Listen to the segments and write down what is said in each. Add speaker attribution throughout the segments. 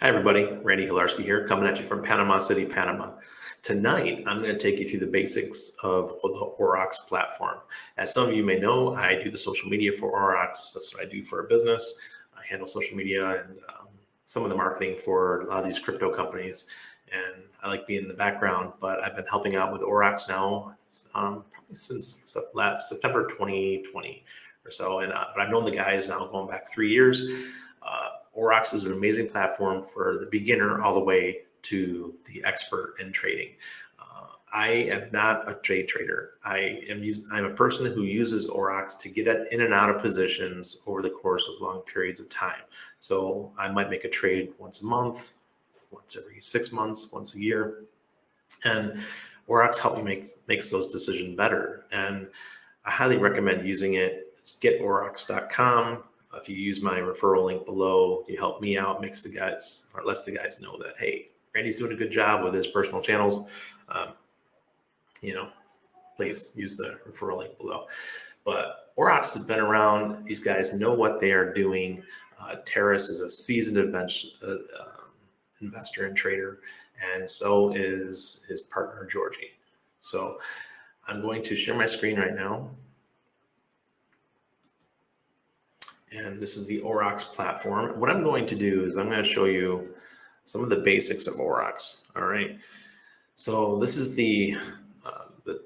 Speaker 1: Hi, everybody. Randy Hilarski here, coming at you from Panama City, Panama. Tonight, I'm going to take you through the basics of the Aurox platform. As some of you may know, I do the social media for Aurox. That's what I do for a business. I handle social media and some of the marketing for a lot of these crypto companies. And I like being in the background, but I've been helping out with Aurox now probably since September 2020 or so. But I've known the guys now going back 3 years. Aurox is an amazing platform for the beginner all the way to the expert in trading. I am not a trade trader. I'm a person who uses Aurox to get in and out of positions over the course of long periods of time. So I might make a trade once a month, once every 6 months, once a year. And Aurox helps me makes those decisions better. And I highly recommend using it. It's getaurox.com. If you use my referral link below, you help me out, lets the guys know that, hey, Randy's doing a good job with his personal channels. Please use the referral link below. But Aurox has been around. These guys know what they are doing. Terrace is a seasoned investor and trader, and so is his partner, Georgie. So I'm going to share my screen right now. And this is the Aurox platform. What I'm going to do is I'm going to show you some of the basics of Aurox. All right. So this is the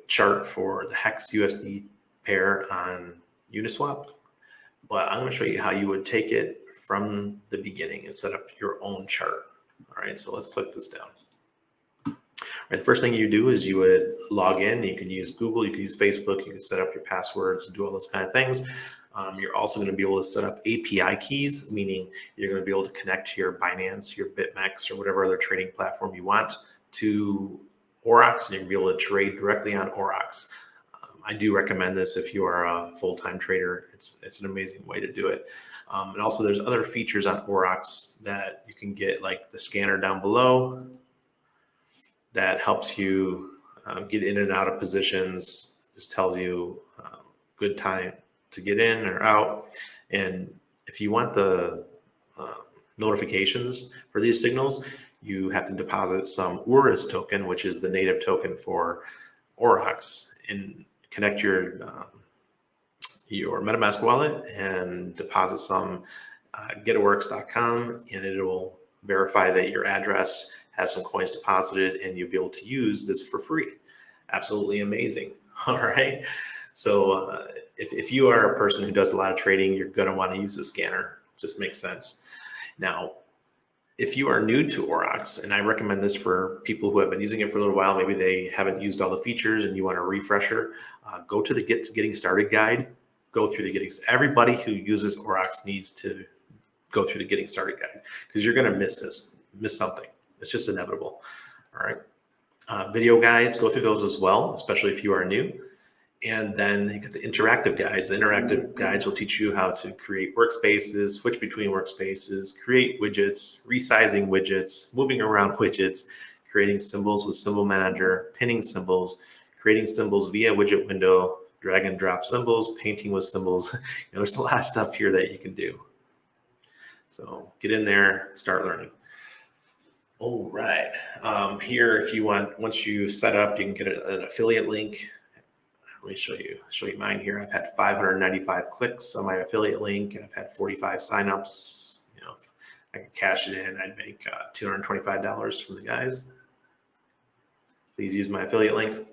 Speaker 1: chart for the Hex USD pair on Uniswap. But I'm going to show you how you would take it from the beginning and set up your own chart. All right. So let's click this down. All right, the first thing you do is you would log in. You can use Google, you can use Facebook, you can set up your passwords and do all those kind of things. You're also going to be able to set up API keys, meaning you're going to be able to connect to your Binance, your BitMEX, or whatever other trading platform you want to Aurox, and you're going to be able to trade directly on Aurox. I do recommend this if you are a full-time trader. It's an amazing way to do it. And also there's other features on Aurox that you can get, like the scanner down below that helps you get in and out of positions, just tells you good time to get in or out. And if you want the notifications for these signals, you have to deposit some URUS token, which is the native token for Aurox, and connect your MetaMask wallet and deposit some getaurox.com, and it will verify that your address has some coins deposited, and you'll be able to use this for free. Absolutely amazing. All right. So if you are a person who does a lot of trading, you're going to want to use the scanner. Just makes sense. Now, if you are new to Aurox, and I recommend this for people who have been using it for a little while, maybe they haven't used all the features and you want a refresher, go to the Getting Started guide. Go through the everybody who uses Aurox needs to go through the Getting Started guide, because you're going to miss something. It's just inevitable. All right. Video guides, go through those as well, especially if you are new. And then you get the interactive guides. The interactive guides will teach you how to create workspaces, switch between workspaces, create widgets, resizing widgets, moving around widgets, creating symbols with Symbol Manager, pinning symbols, creating symbols via widget window, drag and drop symbols, painting with symbols. There's a lot of stuff here that you can do. So get in there, start learning. All right. Here, if you want, once you set up, you can get an affiliate link. Let me show you mine here. I've had 595 clicks on my affiliate link, and I've had 45 signups. If I could cash it in, I'd make $225 from the guys. Please use my affiliate link.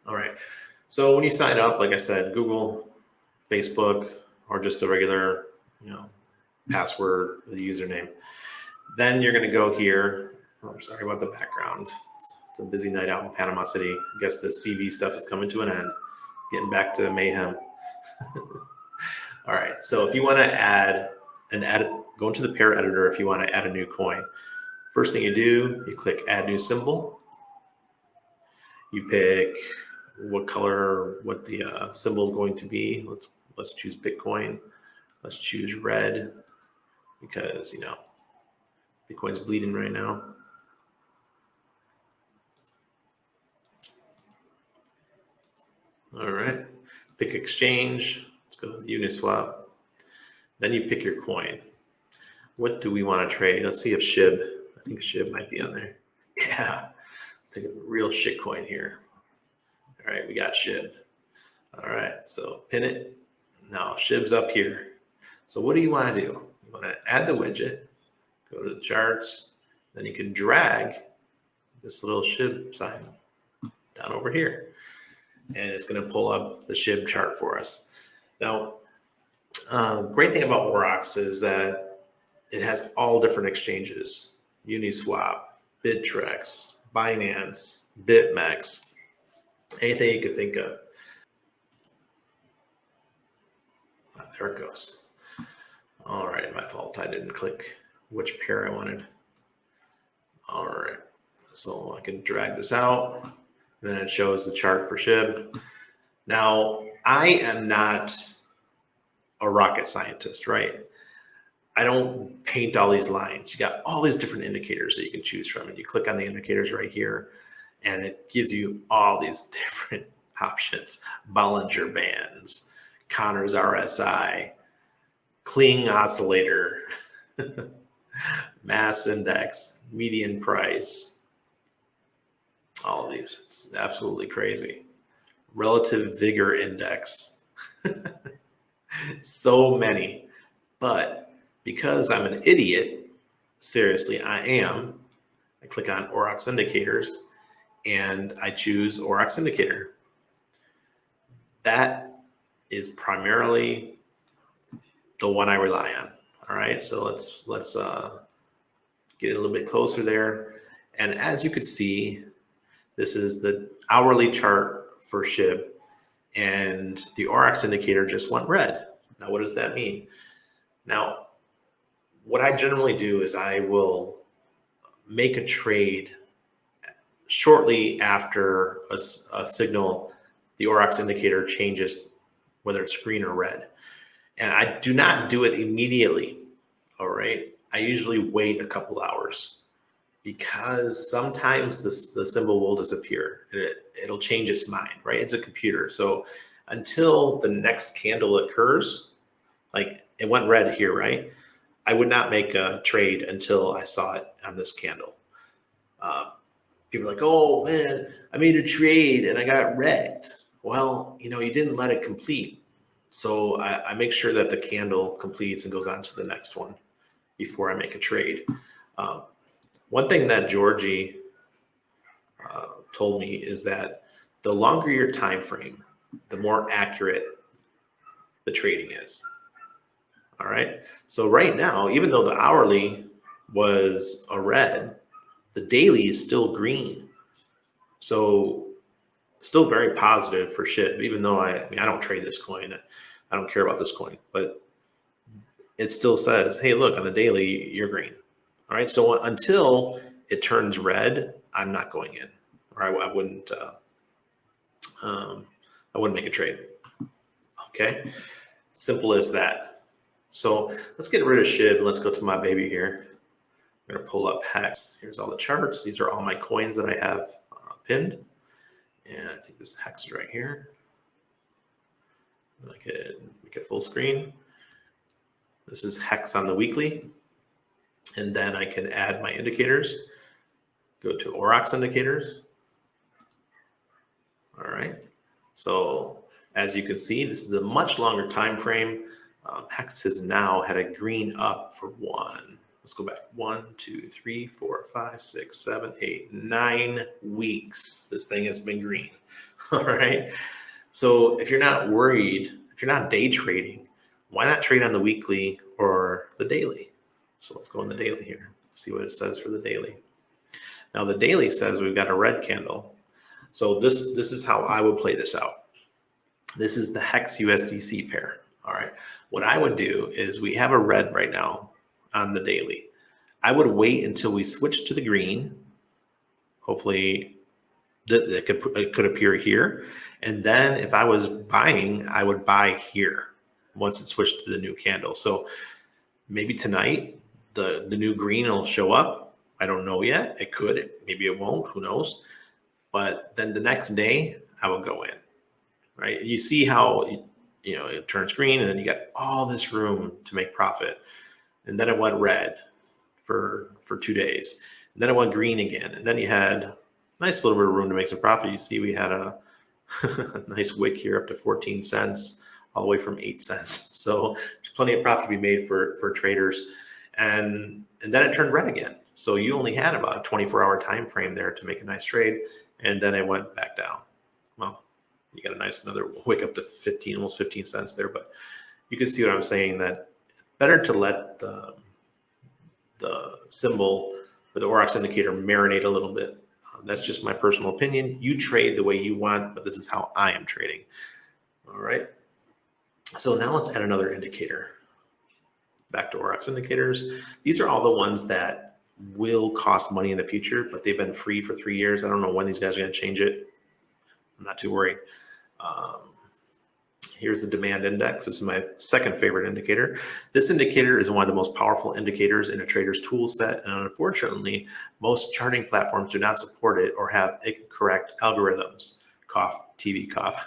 Speaker 1: All right. So when you sign up, like I said, Google, Facebook, or just a regular, password, the username. Then you're going to go here. Oh, I'm sorry about the background. It's a busy night out in Panama City. I guess the CV stuff is coming to an end. Getting back to mayhem. All right. So if you want to go into the pair editor if you want to add a new coin. First thing you do, you click Add New Symbol. You pick what color, what the symbol is going to be. Let's choose Bitcoin. Let's choose red, because Bitcoin's bleeding right now. All right, pick exchange. Let's go to the Uniswap. Then you pick your coin. What do we want to trade? Let's see if SHIB, I think SHIB might be on there. Yeah, let's take a real shit coin here. All right, we got SHIB. All right, so pin it. Now SHIB's up here. So what do you want to do? You want to add the widget, go to the charts, then you can drag this little SHIB sign down over here. And it's going to pull up the SHIB chart for us. Now, great thing about Aurox is that it has all different exchanges: Uniswap, Bittrex, Binance, BitMEX, anything you could think of. There it goes. All right, my fault. I didn't click which pair I wanted. All right, so I can drag this out. Then it shows the chart for SHIB. Now, I am not a rocket scientist, right? I don't paint all these lines. You got all these different indicators that you can choose from, and you click on the indicators right here, and it gives you all these different options: Bollinger Bands, Connor's RSI, Kling Oscillator, Mass Index, Median Price, all of these. It's absolutely crazy. Relative Vigor Index. So many. But because I'm an idiot, seriously, I am, I click on Aurox Indicators and I choose Aurox Indicator. That is primarily the one I rely on. All right, so let's get a little bit closer there. And as you could see, this is the hourly chart for SHIB, and the Aurox indicator just went red. Now, what does that mean? Now, what I generally do is I will make a trade shortly after a signal, the Aurox indicator changes, whether it's green or red. And I do not do it immediately, all right? I usually wait a couple hours because sometimes the symbol will disappear. It'll change its mind, right? It's a computer. So until the next candle occurs, like it went red here, right? I would not make a trade until I saw it on this candle. People are like, oh man, I made a trade and I got wrecked. Well, you didn't let it complete. So I make sure that the candle completes and goes on to the next one before I make a trade. One thing that Georgie told me is that the longer your time frame, the more accurate the trading is. All right. So right now, even though the hourly was a red, the daily is still green. So still very positive for SHIB, even though I don't trade this coin. I don't care about this coin, but it still says, hey, look, on the daily, you're green. All right. So until it turns red, I'm not going in, or I wouldn't make a trade. Okay. Simple as that. So let's get rid of SHIB. Let's go to my baby here. I'm going to pull up Hex. Here's all the charts. These are all my coins that I have pinned. And I think this Hex is right here. I could make it full screen. This is Hex on the weekly. And then I can add my indicators. Go to Aurox indicators. All right. So as you can see, this is a much longer time frame. Hex has now had a green up for let's go back, 1, 2, 3, 4, 5, 6, 7, 8, 9 weeks. This thing has been green. All right. So if you're not worried, if you're not day trading, why not trade on the weekly or the daily? So let's go on the daily here, see what it says for the daily. Now the daily says we've got a red candle. So this is how I would play this out. This is the Hex USDC pair. All right. What I would do is we have a red right now on the daily. I would wait until we switch to the green. Hopefully it could appear here. And then if I was buying, I would buy here once it switched to the new candle. So maybe tonight the new green will show up. I don't know yet. It could, maybe it won't, who knows? But then the next day I will go in, right? You see how, it turns green and then you got all this room to make profit. and then it went red for 2 days. And then it went green again. And then you had a nice little bit of room to make some profit. You see we had a nice wick here up to 14 cents, all the way from 8 cents. So there's plenty of profit to be made for traders. And then it turned red again. So you only had about a 24-hour time frame there to make a nice trade. And then it went back down. Well, you got a nice another wick up to 15, almost 15 cents there. But you can see what I'm saying, that better to let the symbol or the Aurox indicator marinate a little bit. That's just my personal opinion. You trade the way you want, but this is how I am trading. All right. So now let's add another indicator. Back to Aurox indicators. These are all the ones that will cost money in the future, but they've been free for 3 years. I don't know when these guys are going to change it. I'm not too worried. Here's the demand index. This is my second favorite indicator. This indicator is one of the most powerful indicators in a trader's tool set. And unfortunately, most charting platforms do not support it or have incorrect algorithms. Cough, TV cough.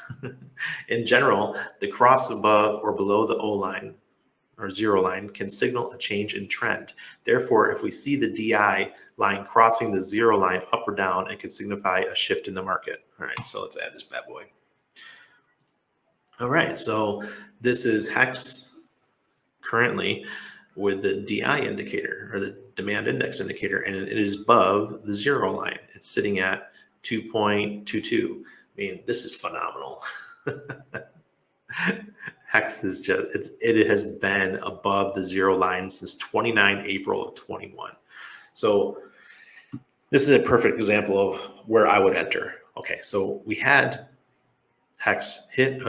Speaker 1: In general, the cross above or below the O line or zero line can signal a change in trend. Therefore, if we see the DI line crossing the zero line up or down, it could signify a shift in the market. All right, so let's add this bad boy. All right, so this is Hex currently with the DI indicator or the demand index indicator, and it is above the zero line. It's sitting at 2.22. I mean, this is phenomenal. Hex is just, it has been above the zero line since 29 April of 21. So this is a perfect example of where I would enter. Okay, so we had Hex hit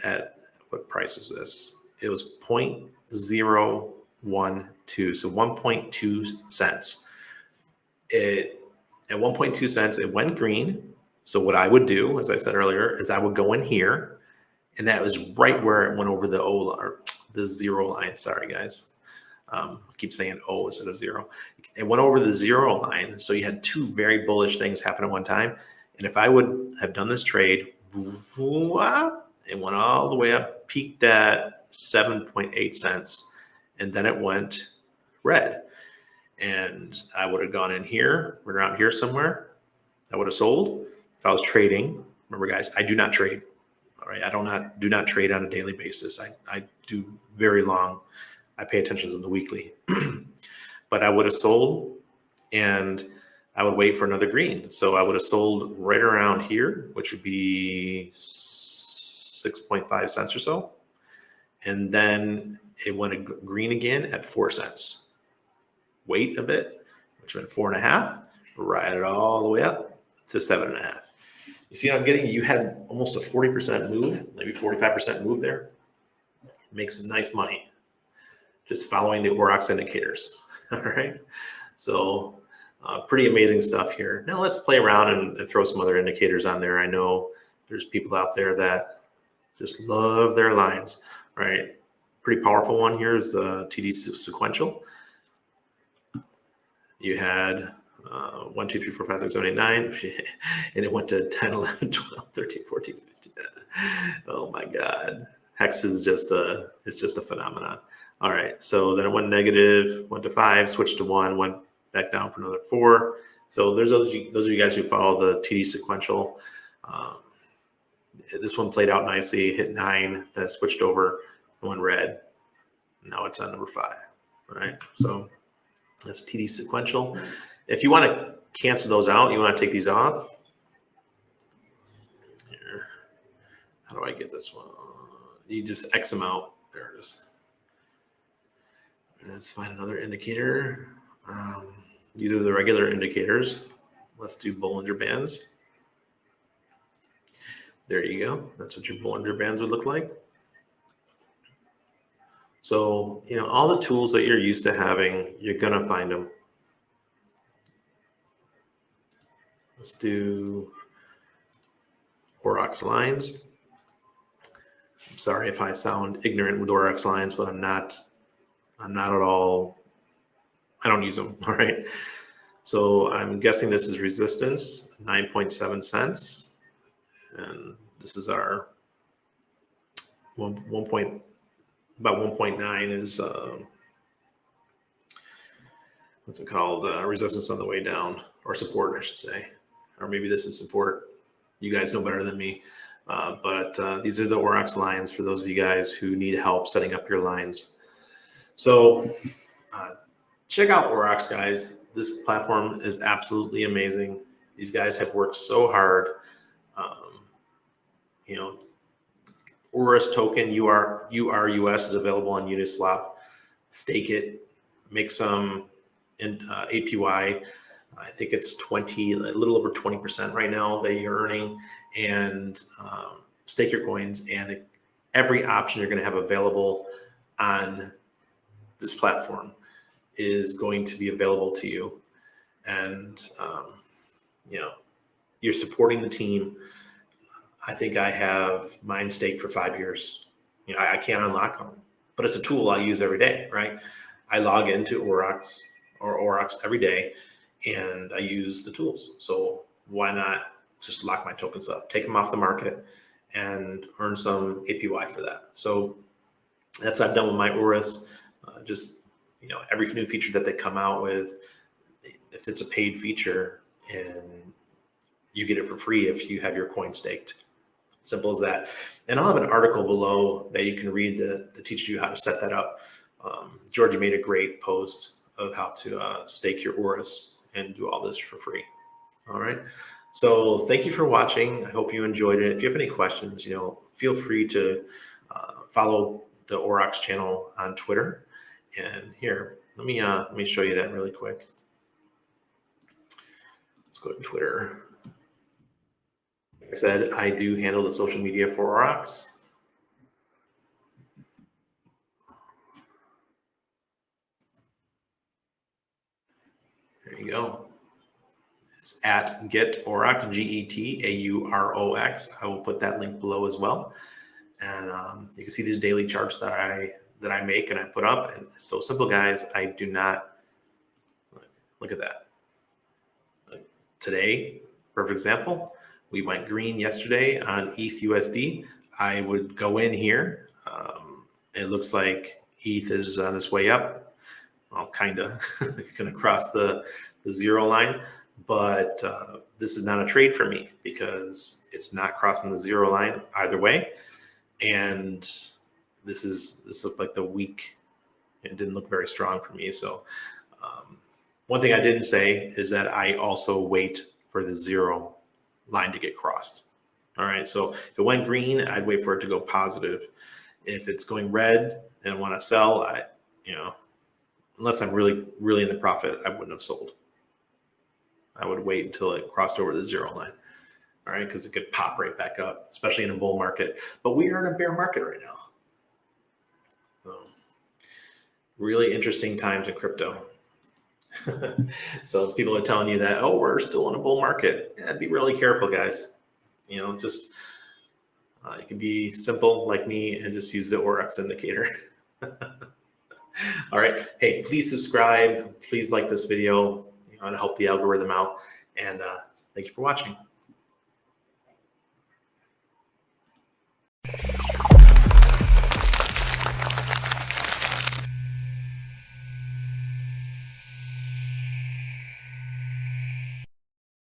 Speaker 1: at, what price is this? It was 0.012, so 1.2 cents. At 1.2 cents, it went green. So what I would do, as I said earlier, is I would go in here, and that was right where it went over the zero line. Sorry, guys. I keep saying O instead of zero. It went over the zero line, so you had two very bullish things happen at one time. And if I would have done this trade, it went all the way up, peaked at 7.8 cents, and then it went red. And I would have gone in here, around here somewhere. I would have sold. If I was trading, remember guys, I do not trade. All right, I do not trade on a daily basis. I do very long. I pay attention to the weekly. But I would have sold, and I would wait for another green. So I would have sold right around here, which would be 6.5 cents or so. And then it went green again at 4 cents. Wait a bit, which went 4.5, ride it all the way up to 7.5. You see what I'm getting? You had almost a 40% move, maybe 45% move there. Make some nice money just following the Aurox indicators. All right. So pretty amazing stuff here. Now let's play around and throw some other indicators on there. I know there's people out there that just love their lines, right? Pretty powerful one here is the TD sequential. You had 1, 2, 3, 4, 5, 6, 7, 8, 9, and it went to 10, 11, 12, 13, 14, 15. Oh my God. Hex is it's just a phenomenon. All right, so then it went negative, went to 5, switched to 1, went back down for another 4. So there's those of you guys who follow the TD sequential. This one played out nicely, hit 9, then switched over, went red. Now it's on number 5. All right, so that's TD sequential. If you want to cancel those out, you want to take these off. Here. How do I get this one? You just X them out. There it is. Let's find another indicator. These are the regular indicators. Let's do Bollinger Bands. There you go. That's what your Bollinger Bands would look like. So, all the tools that you're used to having, you're going to find them. Let's do Aurox lines. I'm sorry if I sound ignorant with Aurox lines, but I'm not at all. I don't use them. All right. So I'm guessing this is resistance, 9.7 cents. And this is our about 1.9 is what's it called? Resistance on the way down, or support, I should say. Or maybe this is support. You guys know better than me. But these are the Aurox lines for those of you guys who need help setting up your lines. So check out Aurox, guys. This platform is absolutely amazing. These guys have worked so hard. You know, URUS token, URUS is available on Uniswap. Stake it, make some APY. I think it's a little over 20% right now that you're earning, and stake your coins. And every option you're going to have available on this platform is going to be available to you. And you know, you're supporting the team. I think I have mine staked for 5 years. You know, I can't unlock them, but it's a tool I use every day, right? I log into Aurox every day, and I use the tools. So why not just lock my tokens up, take them off the market, and earn some APY for that? So that's what I've done with my URUS. Just, you know, every new feature that they come out with, if it's a paid feature, and you get it for free if you have your coin staked. Simple as that. And I'll have an article below that you can read that teaches you how to set that up. Georgie made a great post of how to stake your URUS and do all this for free. All right. So thank you for watching. I hope you enjoyed it. If you have any questions, you know, feel free to follow the Aurox channel on Twitter. And here, let me show you that really quick. Let's go to Twitter. Like I said, I do handle the social media for Aurox. There you go. It's at GetAurox, GetAurox. I will put that link below as well. And you can see these daily charts that I make and I put up. And it's so simple, guys. I do not, look at that. Today, perfect example, we went green yesterday on ETH USD. I would go in here. It looks like ETH is on its way up. Well, kind of going to cross the zero line, but this is not a trade for me because it's not crossing the zero line either way. And this looked like the week. It didn't look very strong for me. So one thing I didn't say is that I also wait for the zero line to get crossed. All right. So if it went green, I'd wait for it to go positive. If it's going red and want to sell, unless I'm really, really in the profit, I wouldn't have sold. I would wait until it crossed over the zero line. All right. Because it could pop right back up, especially in a bull market. But we are in a bear market right now. So really interesting times in crypto. So people are telling you that, oh, we're still in a bull market. Yeah, be really careful, guys. You know, just you can be simple like me and just use the Aurox indicator. All right. Hey, please subscribe. Please like this video, to help the algorithm out. And thank you for watching.